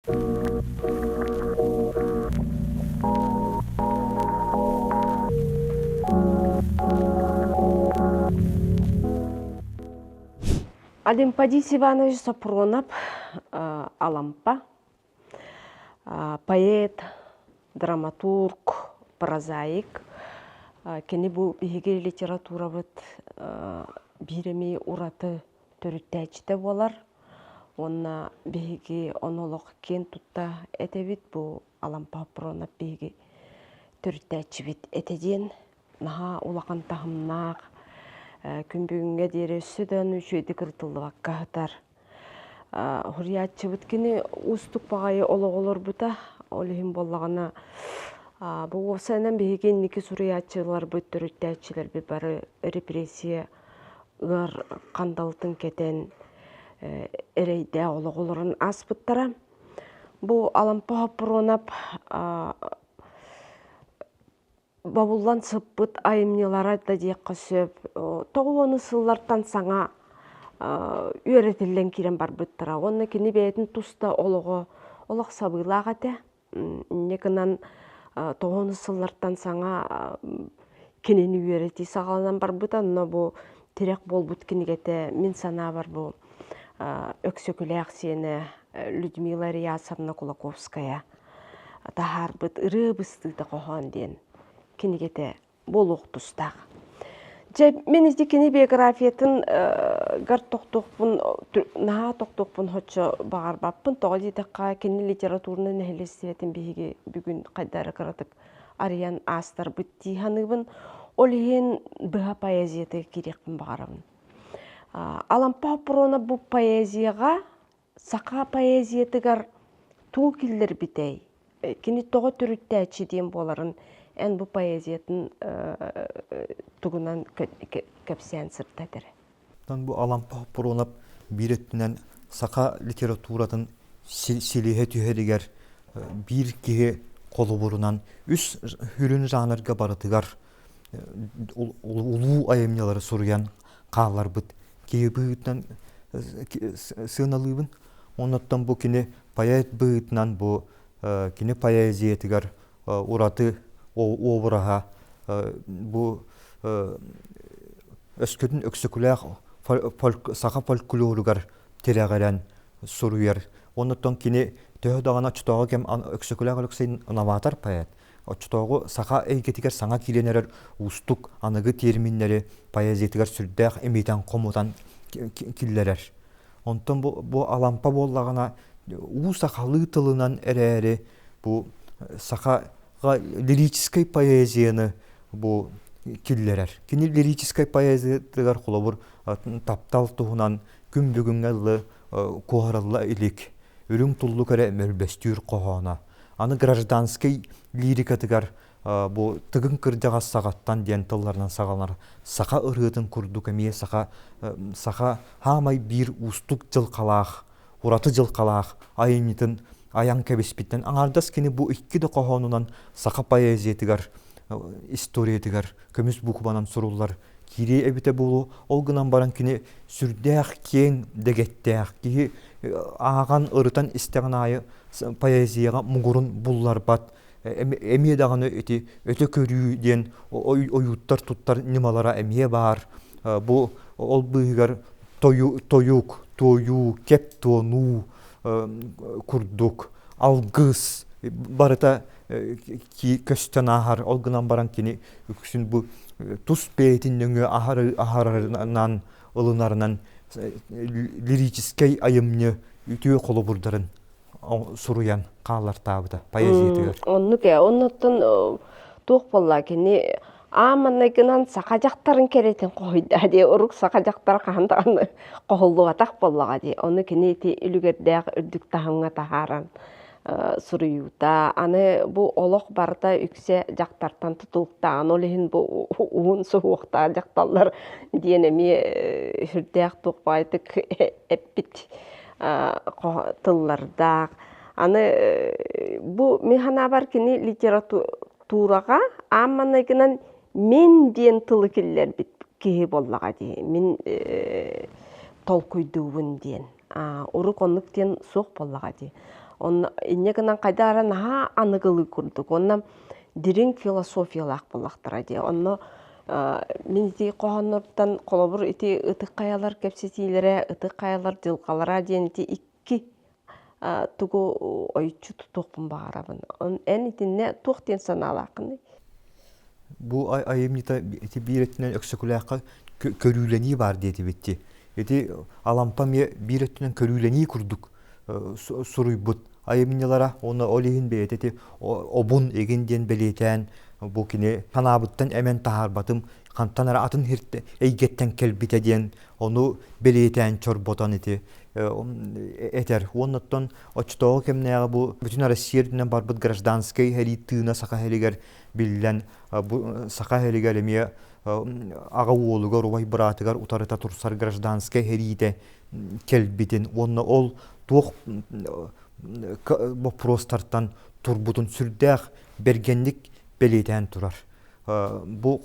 Алимпадис Иванович Сапронов, алампа, поэт, драматург, прозаик. Кені бұл бейге литература бұд біреми ураты түріттәчті болар. Онна бейге онолық кен тұтта әтебет бұл алампа Сапронов бейге түріттәчі бет әтеден наға улақан тағымнақ күнбігінге дере сөден үшөйді кіртілді баққағытар. Хұриятчы бұткені ұстық бағайы олығылыр бұта, олығын болағына бұл осайынан бейген неке сұриятчылар бұт түріттәчілер бі бары репрессия ұғар қандалтын кетен әрейді олығылырын ас бұттара. Бұл алампа Сапронов Бабуллан сыппыт айымнелара да дек қысып, тоғылыны сыллартан саңа үйретілден керен бар бұттыра. Оны кені бәйетін тұста олығы, олық сабылаға де, некінен тоғылыны сыллартан саңа кенені үйреті сағалынан бар бұта, но бұл терек бол бұт кенегеті мен сана бар бұл өксөкілі ақсені Людмила Риясовна Кулаковская. Тахар бұт ұры бұстыды қоған ден. Кенегеті болуқ тұстақ. Мен ізде кені биографиятын ғар тоқтоқпын, наға тоқтоқпын хотшы бағар баппын, тоға дейдіққа кені литературны нәхелестіретін бейге бүгін қайдары қыратық ариян астар бұтти ханығын, ол ең бұға поэзияты керекпін бағарымын. Алампа Сапронов бұл поэзияға, сақа поэзиятығар тұғы келдер бітей. Кені тоға түрітті әчеден боларын, ән бұл поэзиятын тұғынан көпсен сұрттадыр. Бұл алампа Сапронов біреттінен сақа литературатын селеге түйедігер бір кеге қолы бұрынан үс хүрін жанырға барытығар ұлу айымнелары сұрыян қалар бұд кеге бұғытынан сығыналығын. Онаттан бұл кені поэт бұғытынан бұл кені поэзиятығар ұраты обыраға бұл өскөтін өксікіләқ сақа фольклорығар терәғаран сұруяр. Онытын кені төхідағына чұтағы кем өксікіләқ өліксейін ұнаватар поэт. Чұтағы сақа әйкетігер саңа келенерер ұстық анығы терминлері поэзиятығар сүрдәқ әмейтен қомудан келлерер. Онытын бұл алампа болағына ұу сақалы тылынан әрі бұл сақа лирической поэзияны бұл келлерер. Кені лирической поэзиятығар қолы бұр таптал тұғынан күн-бүгін әлі қоғарылы илік. Үрің тұллы кәрі мөлбәстүр қоғана. Аны гражданский лирикатығар бұл тығын кірдіға сағаттан ден тылларынан сағалар. Сақа ұрғытын күрдік әмей сақа хамай бір ұстық жылқалақ, ұраты жылқалақ, айынетін аян кәбеспеттен аңардас кені бұл иккеді қоғанынан сақа поэзиятығар, историятығар, көміс бұқыбанан сұрулар кире әбіте болу, олғынан баран кені сүрдәқ кен дегеттәқ, кейі аған ұрытан істеген айы поэзияға мұғырын бұллар бат, әмедағаны өте көрүйден ойуттар тұттар немалара әме бар, бұл ол бұғығар тойук, кеп тону, күрдік, алғыз, барыта көстен ағар, олғынан баран кені үксін бұл тұс бәйтінніңі ағарынан, ұлынарынан лирическай айымны үтіе қолы бұрдарын сұруян қалар табыда, поэзиятығыр. Оннықтың тоқ болла кені аманнайгынан сақа жақтарын керетін қойды. Ұрық сақа жақтар қандағаны қоғылды атақ боллаға де. Оны кені үлігердегі үрдік тағыңа тағаран сұруюта. Аны бұл олық барда үксе жақтартан тұтылықта. Аны олығын бұл ұғын сұғықта жақталар дейінеме үрдек тоқпайтық әппіт тылларда. Аны бұл механа бар кені литератураға аманнайгынан мен ден тылы келлер бит кеге боллаға де. Мен толкуйдуын ден. Ұрық онлық ден соқ боллаға де. Он иннегенен кайдара наха аныгылы курдук. Оннан дирин философиялак булактыра ди. Онно мен ити кохоннордан колобур ити ытык каялар кепсетилере, ытык каялар дылкалара диен ити икки тугу ойчу тутукпун багарабын. Эн итинне туктен саналакын. Бу айымнита ити биретинен өксөкүләккә көрүлени бар диети битти. Ити алампа ме биретинен көрүлени курдук суруйбут. Айымнилара оны олиһин бейтети обун эгинден белетен бу кине танабыттан эмен тахарбатым кантанара атын хирте эйгеттен келбите диен onu beleten çorbotan iti eter onnottон очтоо кемнега бу бүтүн Россияден барбыт гражданский хелитына сака хелигер билен бу сака хелигер эме ага уолугар убай братыгар утарыта турсар гражданский хелите келбитин онно ол туох вопростартан турбутун сүрдэх бергенlik белетен турар. Бу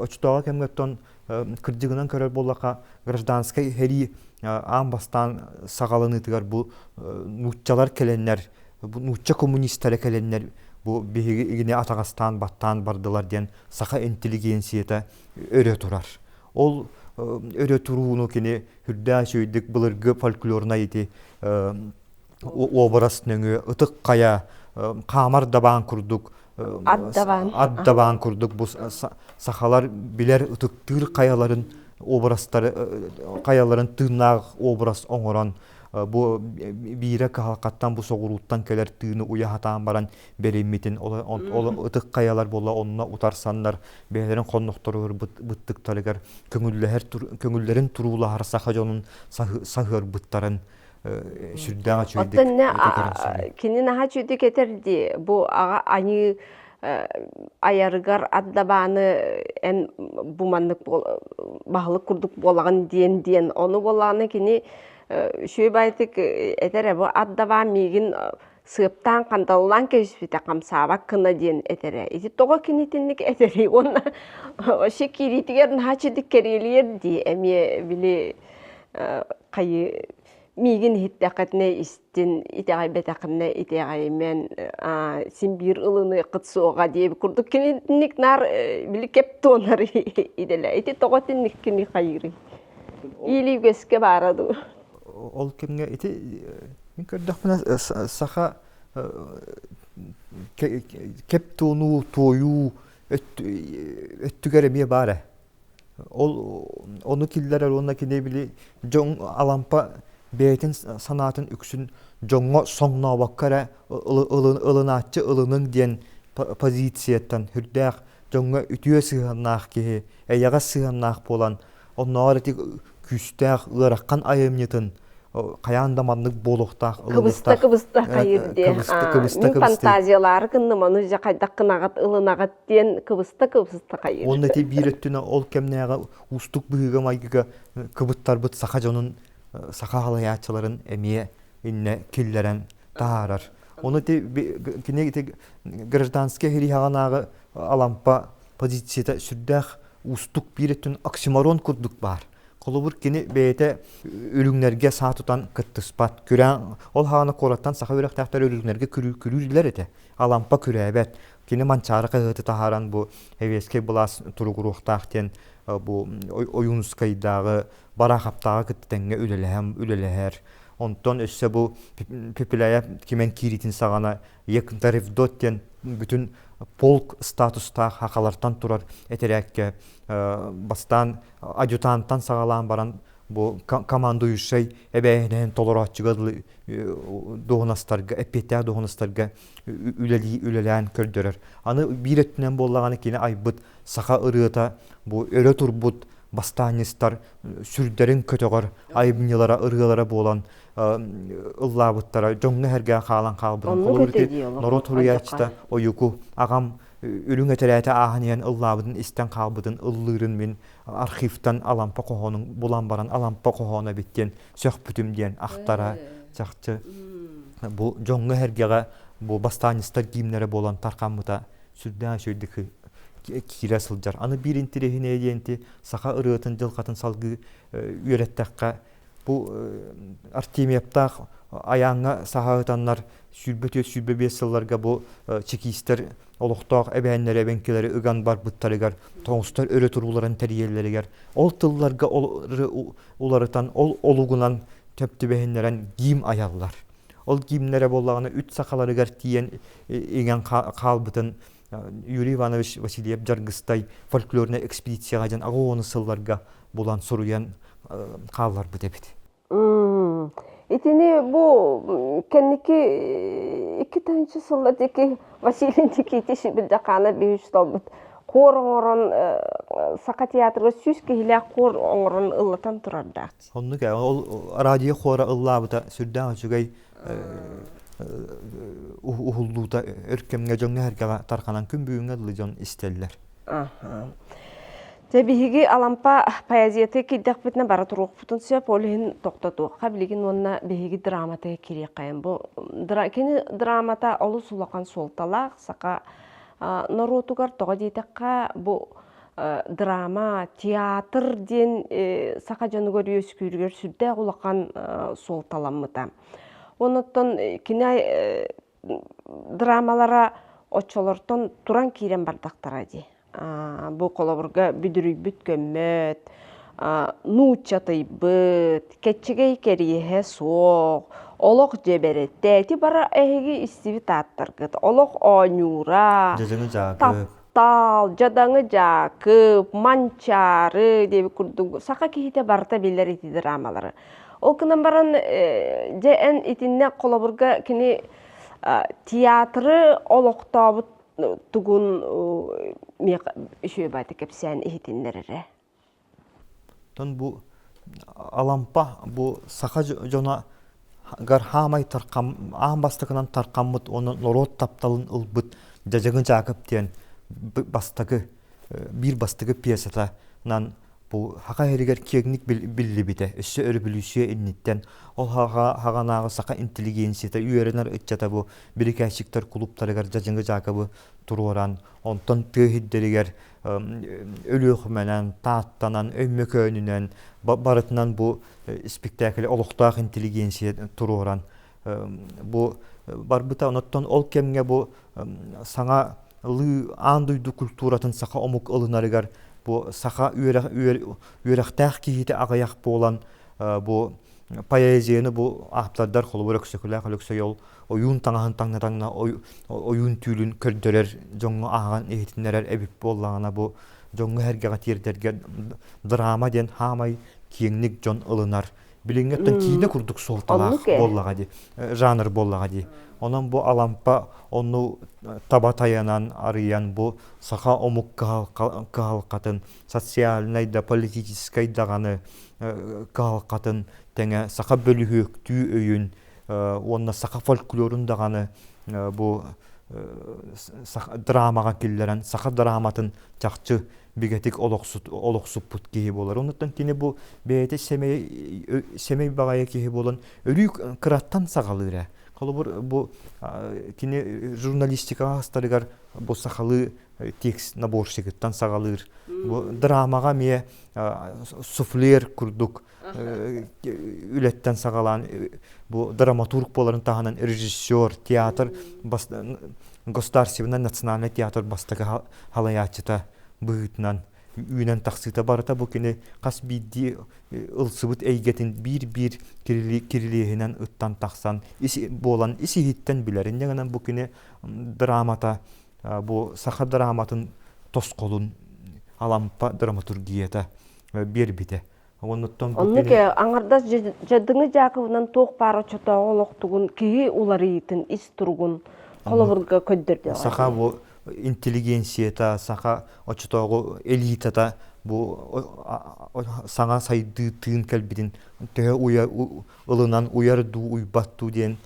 очтоо кемгеттон кырдыгынан көрөр боллака гражданский хери амбастан сагалыныдыгар бу нуччалар келеннер, бу нучча коммунисттер келеннер бу бигине Атагастан баттан бардылар ден сака интеллигенцията өрө турар. Ол өрө турууну кини хүрдә сөйдик былыргы фольклорна ити образныгы ытык кая камар дабан курдук. Аддабан курдук бу сахалар билер ытыктыр каяларын образтары каяларын тыынак образ оңорон бу бире калкаттан бу согуруттан келер тыыны уяхатан баран беремитин ол ытык каялар болла онна утарсаннар бейлерин конноктору быттыктарыгар көңүллерин туруулар саха жонун сахыр быттарын сүрдән чөйдик. Оттан кинин аха чөйдик этерди бу ага ани аярыгар аддабаны эн буманнык баһылык курдук болаган диен ону болаганы кини шөйбайтык этере бу аддаба мигин сыптан кандаллан кеспите камсабак кына диен этере. Ити тога кинитинник этери онна шекиритигер хачыдык керелер ди эме били кайы мигин хиттакатне истин итегай бетакне итегай мен симбир ылыны кытсоога деп курдук кинитинник нар били кептонар иделе. Ити тога тинник кини кайыры. Или гөскө барады. Ол кемге ити мен көрдөх мына саха кептону тою өттүгөр эме бары. Ол ону киллер онна кине били жоң алампа бейтин санатын үксүн жоңго соңно баккара ылынаачы ылынын диен позицияттан хүрдэх жоңго үтүө сыгыннаах ки эяга сыгыннаах болан оннорити күстэх ыраккан айымнытын каяндаманнык болохтах кыбыста кайырде. Мин фантазиялар кынны маны жа кайдак кынагат ылынагат диен кыбыста кайыр. Онда те бирэттүнө ол кемнега устук быйга майгыга кыбыттар быт саха жонун саха халаячыларын эмие инне киллерен таарар. Оны те кине гражданский хирихаганагы алампа позицияда сүрдэх устук бирэттүн оксиморон курдук бар. Колубур кини бейте өлүңнерге саатутан кыттыспат. Күрән ол ханы кораттан саха өрөктәктер өлүңнерге күрүлдер эте. Алампа күрәбет. Кини манчары кыгыты тахаран бу эвеске булас туругуруктактен бу оюнскайдагы барахаптагы кыттенге үлеләһәр. Онтон өссө бу пепелая кимен киритин сагана якынтарев доттен бүтүн полк статуста хакалартан турар этерәккә бастан адъютанттан сагалан баран бу командующий эбәһенен толоратчыгы догонастарга эппетә догонастарга үлелән көрдөрөр. Аны бирэттенен боллаганы кине айбыт саха ырыта бу өрө турбут бастанистар сүрдерин көтөгөр айбынылара ырыгалара болан ыллабыттара жоңны херге халан калбын норот хуруячта оюку агам үлүң этерәте аханиян ыллабыдын истен калбыдын ыллырын мен архивтан алампа кохонун булан баран алампа кохона биттен сөх бүтүм диен актара жакчы бу жоңны хергега бу бастанистар кийимлери болан таркамыта сүрдән сөйдүк кире сылжар. Аны бир интерехине диенти саха ырыытын жылкатын салгы үйреттакка бу Артемьевтах ayağına sahatanlar sülbe besıllarga bu çekistler oluqtaq ebenlere benkeleri ıgan bar bıttarıgar toğustar öre turguların teriyelleriger ol tıllarga ularıtan ol olugunan töptü behenleren giyim ayallar. Ol giyimlere bollağına üç sakalarıgar tiyen egen kalbıtın Yuri Ivanoviç Vasilyev Jargыстay folkloruna ekspedisiyaga jan agonu sıllarga bulan soruyan kallar bu debit. İtini bu kendiki 2000 sıllardaki Vasily'deki itişi bir dakana bir üst oldu. Kor oran saka tiyatroga süs kihile kor oran ıllatan turarda. Onu ki ol radyo xora ıllabıta sürdan açıgay uhulluda örkemge jonga herkega tarkanan gün büyüğüne lıjon isteller. Тебиһиги алампа поэзията киддек битне бара турук бутун сөп олин токтоту. Кабилигин онна биһиги драмата кири кайын. Бу кини драмата олу сулакан солталак сака норотугар тога дейтекка бу драма, театр ден сака жаныгөр өскүргөр сүрдэ улакан солталаммыта. Оноттон кини драмалара очолортон туран кирен бардактара ди. Бу колобурга бүдүрүйбүт көммөт, нуучатыйбыт, кетчегей кериеhe соқ, олох жеберетте, ти бара эһиги истиби тааттаргыт, олох оонюра, таптал, жадаңы жакып, манчары деби курду, сака кихите барта билер ити драмалары. Ол кынан баран жен итинне колобурга кини театры олохтобут тугунüşüye baydı kepsen ihtinlere. Ton bu alampa bu saka jona gar hamay tarqam bastakından tarqamut onu lorot taptalın ılbıt jajagın jakıp diyen bastagı bir bastagı piyasata nan bu haka heriger kegnik billi bite üssü örülüsüye innitten ol haganağı saka intelligensiyete üyerenler ıçata bu birikaşıktar kuluptarıgar jajagın jakabı tururan ondan tühidderiger ölüğmenen taattanan ömmökönünen barıtından bu spektakl oluqtaq intelligensiya tururan bu barbıta ondan ol kemge bu sana lı anduydu kulturatın saka omuk ılınarıgar bu saka üyerektaq kihite agayaq bolan bu poeziyani bu ahplarдар холборок сөкүлә халыкса yol oyun tangna oyun tülün kördörer joңга agan ehtinler ebip bollagana bu joңga herge gatirderge drama den hamay kiyenglik jon ılınar bilingetten kiyine kurduk soltalak bollaga di janr bollaga di onun bu alampa onu tabatayanan arayan bu saka omuk kalkatın sosyal da politiskay dagаны kalkatın tenge saka bölühük tüy öyün onna saka folklorun dagаны bu dramaga killeren saka dramatın çakçı bigetik oloksut put kihi bolar. Ondan tini bu beyte semey bagaya kihi bolan örük kırattan sakalıra. Kolobur bu tini jurnalistika hastarıgar bu sakalı tekst naborşigittan sakalır. Bu dramaga miye sufler kurduk. Ületten sakalan bu dramaturg boların tahanan rejissör, tiyatr Государственный национальный театр бастагы халаячыта быытынан үйнен тақсыта барыта бу кини кас бидди ылсыбыт эйгетин бир кирилиһинен ыттан тақсан болан исихиттен билерин дегенен бу кини драмата бу саха драматын тосколун алампа драматургията бербите. Оннуке аңарда жадыңы жакыбынан тоқ бары чотоғы олықтығын киһи уларыйтын ис тургун холобурга көддөрдө. Саха бу интеллигенцията, саха очтогу элитата бу саңа сайды тыын келбитин тө уя ылынан уярду уйбатту ден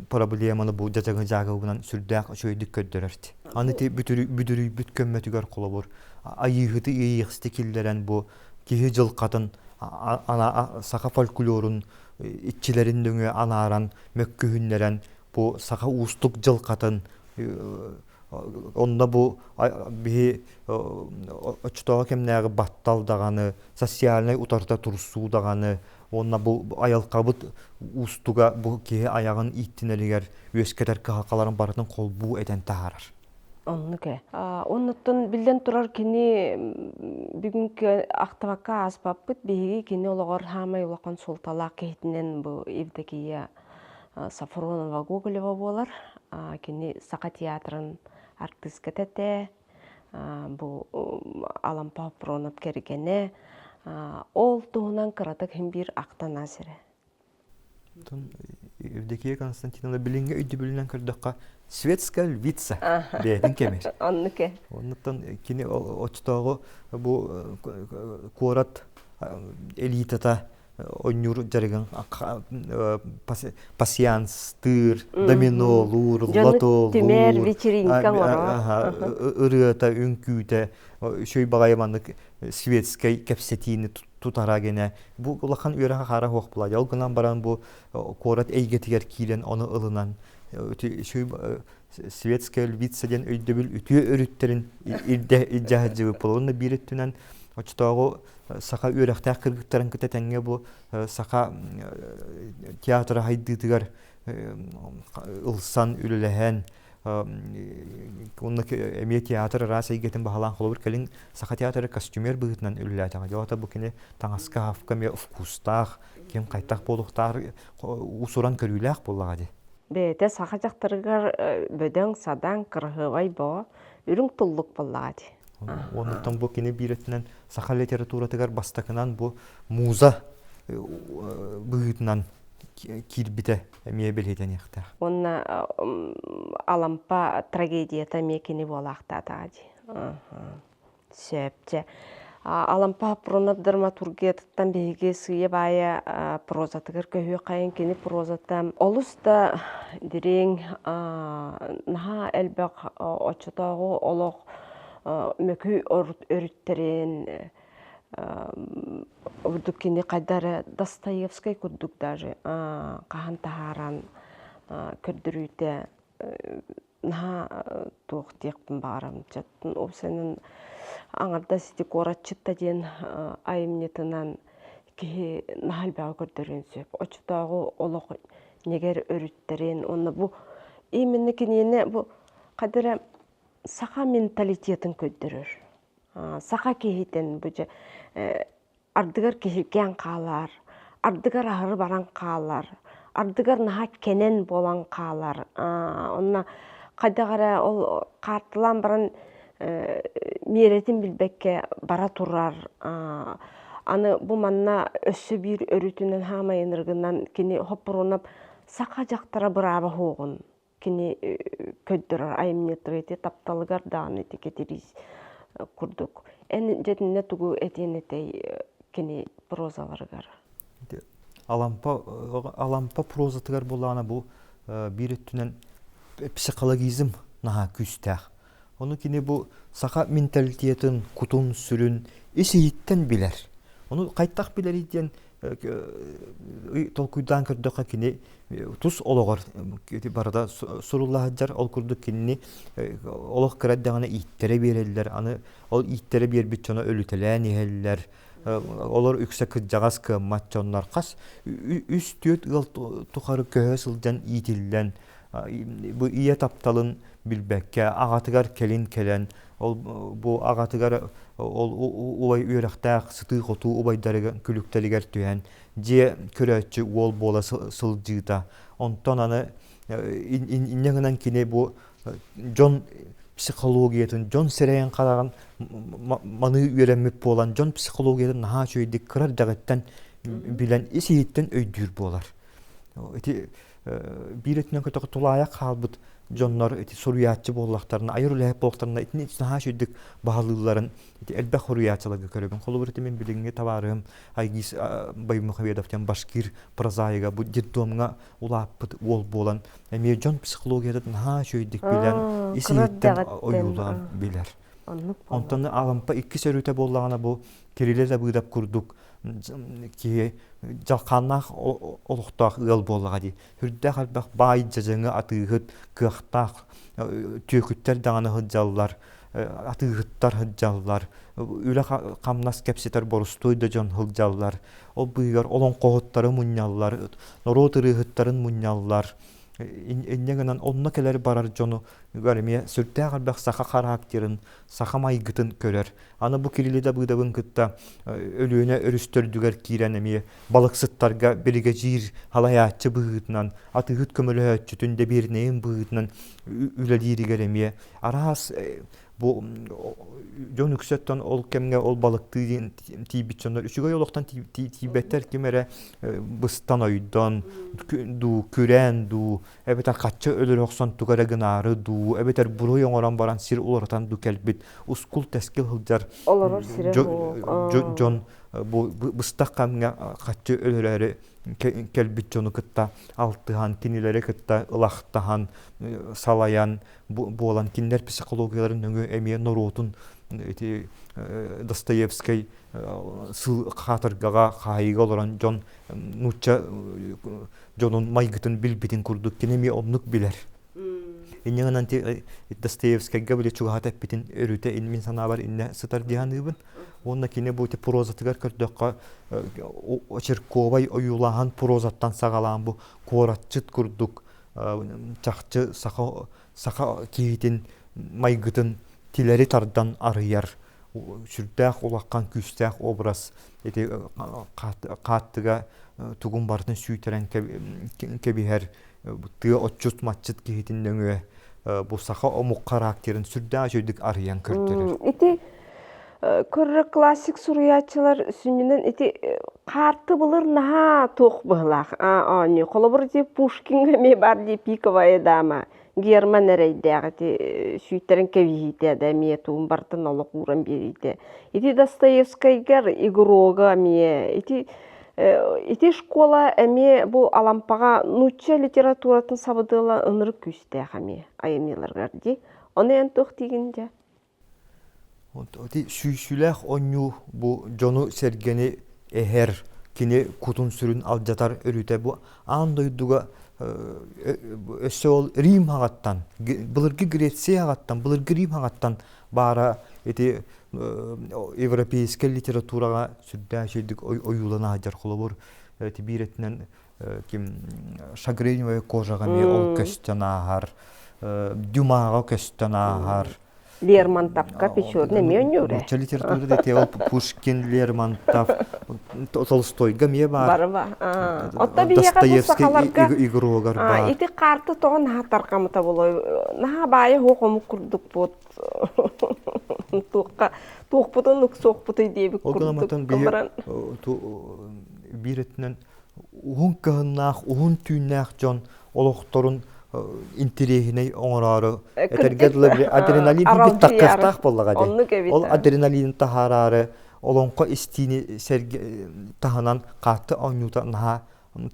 проблеманы бу жажагы жагыбынан сүрдәк шөйдүк көддөрөрт. Аны те бүдүрүй бүткөнмөтүгөр колобур. Айыгыты ийексте киллерен бу киһи жылкатын ана саха фольклорун итчилерин дөңө анааран мөккүһүннерен bu saka ustuk jılkatın Онда бу би очтоо кемнәге баттал даганы, социальный утарта турсуу даганы, онна бу аялкабыт устуга бу ки аягын иттинелигер үескетер кахакаларын барытын колбу этен таарар. Оннуке. Оннуттан билден турар кини бүгүнкү актабакка аспаппыт биги кини ологор хамай улакан султалак кейтинен бу Евдокия Сафронова Гоголева болар. Кини Сака театрын артистка тете, бу Алампа Пронап кергене, ол туһунан кыратык хим бир актан асире. Евдокия Константиновна билинге өйдү билинен кырдыкка светская львица дейтин кемер. Оннуке. Оннуттан кини очтоого бу куорат элитата оннур жарыган пассианс, тыр, домино, лур, лото, Тимер вечеринка мора. Ырыата, үңкүүтэ, шөй багайманнык светскай кепсетини тутара гене. Бу улахан үйрәһә хара хуак була. Ял гынан баран бу корат әйгетигер килен оны ылынан. Шөй светская львица ден өйдөбүл үтү өрүттерин илдә болуны бириттүнән очтогы сака үйрәхтә кыргыттарын кытәтәнгә бу сака театр хайдытыгар ылсан үлеләһән оннак эме театр раса игетин бахалан холбур келин сака театры костюмер быгытнан үлеләтәгә. Жота бу кине таңаска хавка ме вкустах, кем кайтак болуктар усуран көрүләк буллага ди. Бете саха жактырыгар бөдөң садан кыргыбай бо үрүң туллук буллага ди. Онуттан бу кине биретинен саха литературатыгар бастакынан бу муза быгытнан кирбите эме белетен якта. Онна Алампа трагедията мекени болакта тади. Сөпче. Алампа Пронап драматургияттан беге сыя бая прозатыгар көһү кайын кени прозатам. Олуста дирең наха элбек очотогу олог мөкү өрүттерин урдук кини кайдары Достоевский курдук даже кахан тахаран көрдүрүүтэ наха туохтиякпын барам жаттын опсенин аңарда сити коратчытта ден айымнетынан ки нахалбаа көрдөрүн сөп очтогу олог негер өрүттерин онна бу именно кинене бу кадыра сака менталитетин көддөрөр. Сака кейтен бу же ардыгар кехилген каалар, ардыгар ахыры баран каалар, ардыгар наха кенен болан каалар. Онна кайдагара ол картылан баран меретин билбекке бара турар. Аны бу манна өссө бир өрүтүнөн хамайыныргынан кини хоппурунап сака жактара быраба хоогун кини көддөрөр айымнетрети тапталыгар дааны тикетирис курдук. Эн жетинне тугу этенетей кини прозаларыгар. Алампа прозатыгар булана бу бириттүнен психологизм наха күстәх. Оны кини бу сака менталитетин кутун сүрүн эсииттен билер. Оны кайттак билер иден толкуйдан көрдөккө кини тус ологор барда суруллахаджар ол курдук кини олог кыраддагана иттере берелер. Аны ол иттере бербит жона өлүтелән иһеллер. Олар үксә кыджагас кымматчоннар кас үстүт ыл тухары көһө сылжан итиллен бу ие тапталын билбекке агатыгар келин келен ол бу агатыгар ол улай үйрәхтәк сыты готу убайдарыгы күлүктелигер түһән же көрәчү ол бола сылжыта онтон аны иннегенен кине бу жон психологиятын жон серейен калаган маны үйренмеп болан жон психологиятын наха чөйдик кырар дагыттан билен исииттен өйдүр болар. Эти биретинен көтөк тулаяк халбыт жоннор эти суруятчы боллактарын айырылып боллактарына этин наха чөйдик баалыларын эти элбе хуруятчылыгы көрөгөн колубурты мен билинге табарым айгис Баймухамедовтен башкир прозаига бу детдомга улаппыт ол болан эми жон психологиятын наха чөйдик билен исииттен оюлан билер. Онтон Алампа икки сөрүтө боллагана бу Кирилле да быдап курдук ки жалқаннақ олықтақ ыл болыға ди. Хүрдә қалбақ бай жажыңы атығыт кықтақ түйекіттер дағаны хыджаллар, атығыттар хыджаллар, үлі қамнас кәпсетер борыстойды жон хыджаллар, ол бұйғар олон қоғыттары мұняллар, нору тырығыттарын мұняллар, Иннегенен онна келер барар жону görmeye sürtte galbak saka karakterin, saka maygıtın körer. Ana bu kirili bıdabın kıtta ölüğüne örüstürdüger kirenemiye balıksıttarga birige jir halayatçı bıgıtnan, atı hüt kömülü tünde bir neyin bıgıtnan ülediri geremiye. Aras bu jon yüksekten ol kemge ol balıktı tibitçonlar üçüge yoluktan tibetter kimere bıstan oydan du küren du ebeter kaçça ölür oksan tugara gınarı du ebeter buru yoğuran baran sir ularatan du kelbit uskul teskil hılcar Olur sire jon bu bıstak kamge kaçça ölürleri kelbit jonu kıtta altıhan kinileri kıtta ılaqtahan salayan bu olan kinler psikologiyaların öngü emiye norotun Dostoyevskiy sıl xatırgağa xayiga olan jon nuça jonun maygıtın bilbitin kurduk kinemi onluk biler. İnneğin anti Dostoyevskiyga bile çuğat epitin örüte in insana var inne sıtar diyanıbın. Onda kine bu te prozatıgar kördökka Çerkovay oyulahan prozattan sağalan bu koratçıt kurduk. Çaqçı saka kiyitin maygıtın tileri tardan arıyar. Sürdəq olaqan küstəq obraz eti qattıga tugun bartın süyteren kebiher tığı otçut matçıt kiyitin döngü bu saka omuk karakterin sürdəq söydük arıyan körtürür. Iti körrü klasik suriyatçılar sünnünden iti kartı bulur naha toq bıhlaq. Ani kolobur di Pushkinga me bar di Pikovaya dama. German ereydeği süyteren kevihite de miye tuğun bartın olu kuran biriydi. Iti Dostoyevskiygar Igroga miye. Iti şkola emi bu alampağa nuçça literaturatın sabıdığla ınırı küsteği miye. Ayımyılargar di. Onu en toq digince. Süylək onyu bu jonu sergeni eher kine kutun sürün aljatar örüte bu andayduga ösol Rim hagattan bılırgı Gretsiya hagattan bılırgı Rim hagattan bara eti Evropeisk literaturaga südda şeydik oyulana hajar kolobur eti biretinden kim Şagrin ve Kojaga mi ol köstanahar Dumaga köstanahar Lermontовка печёрный мёнюре. Русская литература да те Пушкин, Лермонтов, Толстойга ме бар. Бар. Отта бияга Достоевский Игрогар бар. Ити карты тоон хатаркамыта болой. Наха бая хокому курдук бот. Туқпутун соқпутай дейбик курдук. Олганаматан биретинен ухун кыһыннаах, ухун түйннаах жон олохторун интерегине оңорары этергедle adrenalin bir takkastaq bollaga de. Ol adrenalin taharары олонко истини серге таһанан катты оңюта наha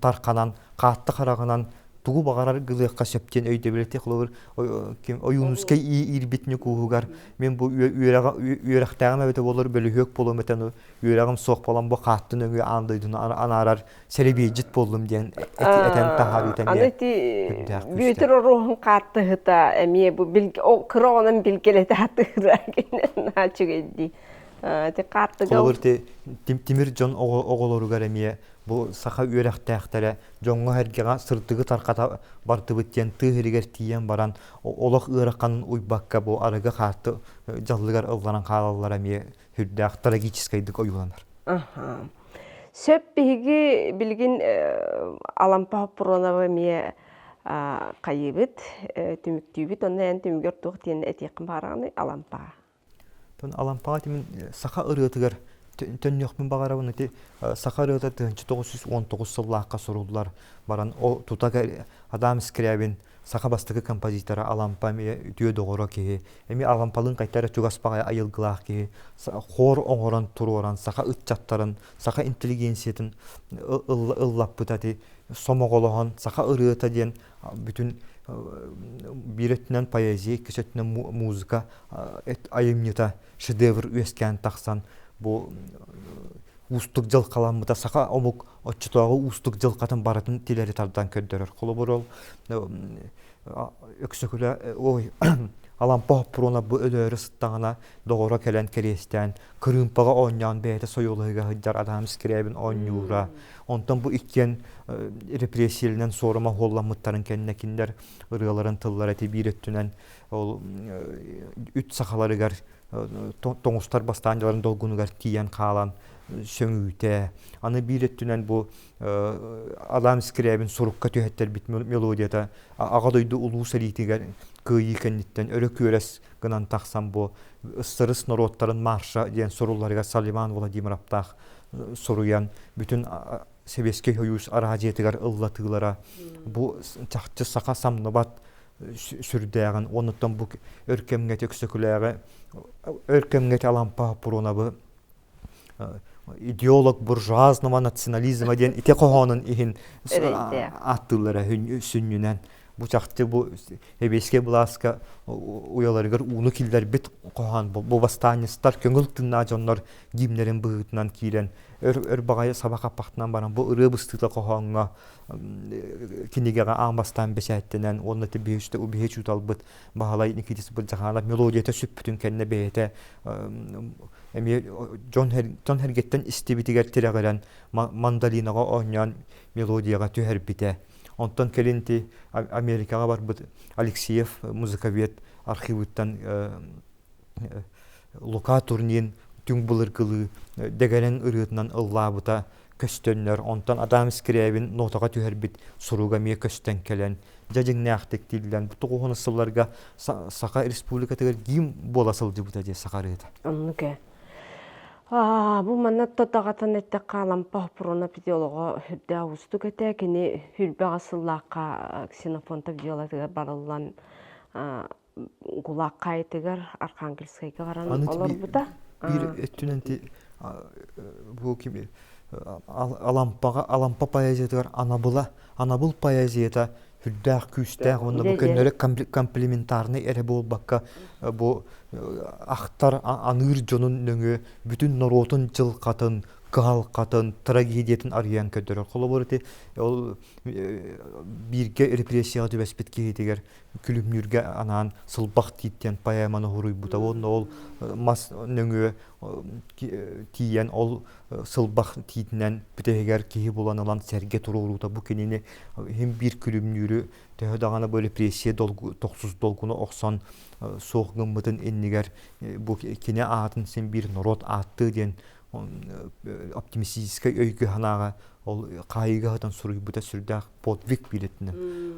тарканан катты караганан тугу багарар гылыкка сөптен өйдө билете кылыр ким оюнуска ирбитне куугар мен бу үйрактагым эбете болор бөлүгөк болом этен үйрагым сок болом бу каттын өңү андайдын анарар серебежит болдум деген этен тахарытен анети бүтүр рухун катты хыта эми бу билге о кронун билгелете атыра начыгеди те каттыга Олорте Тимир жон оголоругар эмие bu saha ürektəxtərə jonga hergəga sırtığı tarqata bartıbıtyan tığırıgar tiyan baran olaq ıraqanın uybaqqa bu arıga xartı jallıgar ıllanan xalallara miye hürdəq tragiskiydıq oyulanır. Söp bihigi bilgin alampa puronava miye qayıbıt tümüktübüt onu en tümügör tuğtiyen etiqim barağını alampa. Alampa timin saha ırıtıgar Tönnyökmün bağarabın eti Sakarı'da 1919 yıllarqa soruldular baran o tutaga Adam Skriabin Saka bastığı kompozitora Alampa miye tüyo doğru ki emi Alampalın qaytara çugaspağa ayılgılaq ki xor oğoran turuoran Saka ıtçatların Saka inteligensiyetin ıllap bütati somoğoloğun Saka ırıta diyen bütün biretinden poeziya köşetinden muzika ayımnyata şedevr üyesken taqsan bu устук жыл каламыта сака омук отчутогу устук жыл катын баратын тилери тардан көддөрөр колоборол өксөкүлө ой алампа пруна бу өлөрү сыттагана догора келен керестен кырымпага оннян бейте союлыга хыджар адам скребин оннюра онтон бу иккен репрессияларынан сорама холламыттарын кеннекиндер ырыаларын тыллар эти биреттүнен ол үт сахаларыгар тоңустар бастаанжаларын долгунугар тиян каалан сөңүүтэ аны биреттүнен бу адам скребин сурукка төһеттер бит мелодията агадойду улуу салитигер кыйы кенниттен өрөкүөрес гынан таксам бу ыстырыс народтарын марша диен сорулларга Салиман Владимир Аптах соруян бүтүн Советский Союз аражетигер ыллатыылара бу чакчы сака самныбат сүрдәгән онуттан бу өркемгә төксөкүләгә өркемгә алампа пуронабы идеолог буржуазного национализма ден ите кохонун ихин аттылары сүннүнен бу чакты бу эбеске буласка уяларыгар уну килдер бит кохан бу бастааныстар көңүл тынна жоннор гимнерин быгытынан кирен өр багай сабака пактынан баран бу ырыбыстыла кохонга кинигага амбастан бесеттенен онны те беште убеч уталбыт багалай никитис бу жахана мелодията сүппүтүн кенне бете эми Джон Хергеттен истибитигер тирагерен мандалинага ойнан мелодияга төһөрбите онтон келинти Америкага барбыт Алексеев музыковед архивыттан Лука Турнин түң булыргылы дегенен ырытынан ыллабыта көстөннөр онтон адам скребин нотага төһөрбит суруга ме көстөн келен жажыңнактык дилден буту гонусуларга Сака республикатыгар гим боласылды бута же сакарыта оннуке бу манна тотагатан этте калампа пруна педиолого хүддә устук эте кини хүлбәгә сыллакка ксенофонтов диолатыгар барылган гулаккайтыгар Архангельскайга гаран олор бута бир өттүненти бу кими алампа поэзиятыгар анабыл поэзията хүддәк күстәк онда бу көннәре комплементарный эре болбакка бу ахтар аныр жонун нөңө бүтүн норотун жылкатын калкатын трагедиятын арыян көдөрөр колоборти ол бирге репрессияга төбөспит киетигер күлүмнүргө анан сылбак титтен поэманы хуруй бута ол мас нөңө тиен ол сылбак титинен бүтегер кии буланылан серге турурута бу кенени хим бир күлүмнүрү төһөдагана бу репрессия токсуз долгуну оксон соогыммытын эннигер бу кине атын сен бир народ атты ден оптимистической өйгө ханага ол кайыга хатан суруй бута сүрдак подвиг билетине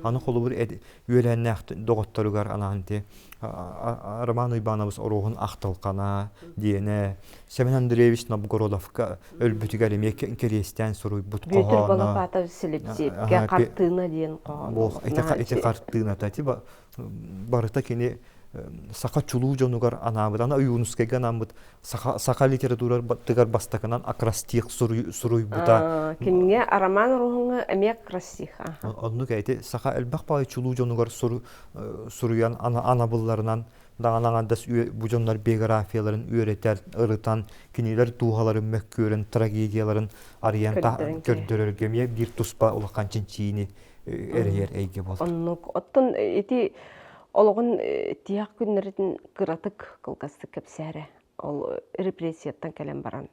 аны холубур үйреннәк доготторугар ананте Роман Иванович орогун акталкана диене Семен Андреевич Новгородовка өлбүтүгөр эме керестен суруй бут кохана Бүтүр балапатов силипсипке картына диен кохана бо эте картына татиба барыта кини сака чулуу жонугар анабыдан уюнускеге намбыт сака литература тыгар бастаканан акрастик суруй бута кинге роман рухуңа эмек красиха онну кайты сака элбак бай чулуу жонугар суруян анабылларынан даганагандас бу жоннор биографияларын үйрөтер ырытан кинилер туухаларын мөккөрөн трагедияларын арыян көрдөрөргө ме бир туспа улаканчын чийини эрер эйге болду оннук оттон эти Олғын тияқ күннердің қыратық қылғасты көпсәрі. Ол репрессияттан кәлем баран.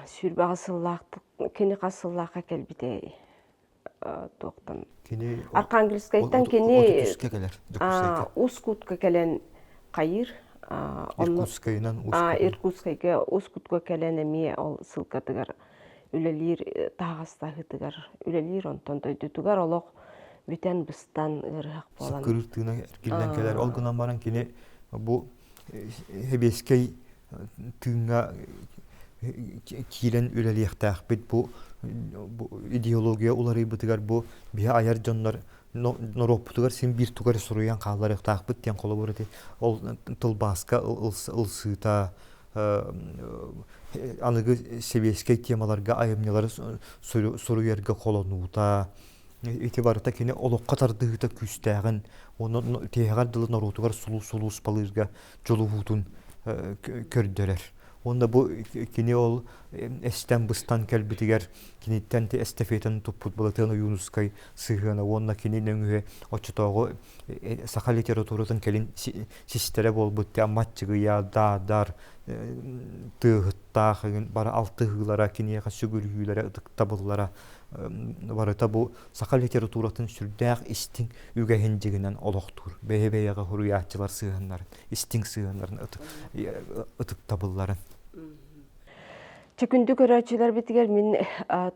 Сүрбаға сыллақты, кені қасыллаққа кәлбіде тоқтан. Архангельскайттан кені Ускутқа кәлен қайыр. Иркутскайға Ускутқа кәлен әме ол сылқатығар. Үлелер тағастағытығар. Үлелер онтан дөйтігар олық бүтән быстан ырык болан. Сыкыртына эркилден келер. Ол гынан баран кини бу хебескей тыңга кирен үлелиектак бит бу идеология улары битигер бу бия аяр жоннор норопутугар сен бир тугар суруян калларык такбыт тен коло бурати. Ол тылбаска ылсыта аныгы себескей темаларга айымнялары суруярга колонуута итибарыта кини олоққа тардыгыта күстәгін, оны тегар дылы нарутугар сулус балырга жолуутун көрдөрер. Onda bu kini ol esten bıstan kelbitiger kinitten te estafetan tuput balatığını Yunuskay sığına onda kini nöngühe oçutoğu sakal literaturadan kelin sistere bol butte amatçıgı ya dar tığıttağın bara altı hılara kiniye kasugül hüylere ıdıkta bullara barata bu sakal literaturatın sürdäq istin ügehenjiginden oloqtur. Behe-beheге hurriyatçılar sığınların, istin sığınların ıtıkta bulların. Çekүндү көрәчилер битигер мин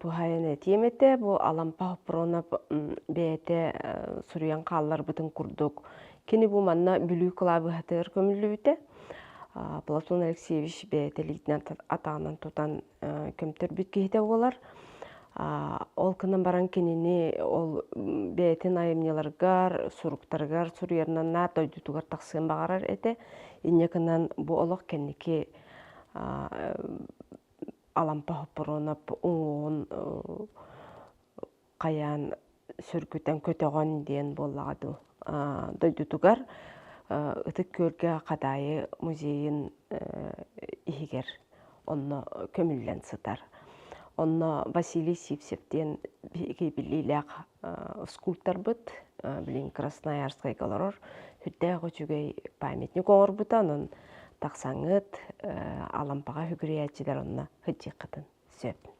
тухайын этиемете бу алампа пронап бете сурьян қаллар бутын курдук. Кини бу манна бүлүү клабы хатыр көмүлүбүтэ. Платон Алексеевич бете лейтенант атаанан тутан көмтөр бүткейте болар. Ол кынан баран кинини ол бетин айымнеларгар, суруктаргар, сурьярнанна тойдутугар тақсын бағарар эте. Инне кынан бу олық кенники алампа хоппоронап уңуун каян сөргүтен көтөгөн диэн боллагаду дойдутугар ытык көргө кадайы музейин ихигер онно көмүллен сытар. Онно Василий Сивсевтен билилек скульптор быт, билин Красноярскай колорор хүтте көчүгөй памятник оңорбута, анын тақсаңыт алампаға хүгіриячилер онна хыджиқытын сөп.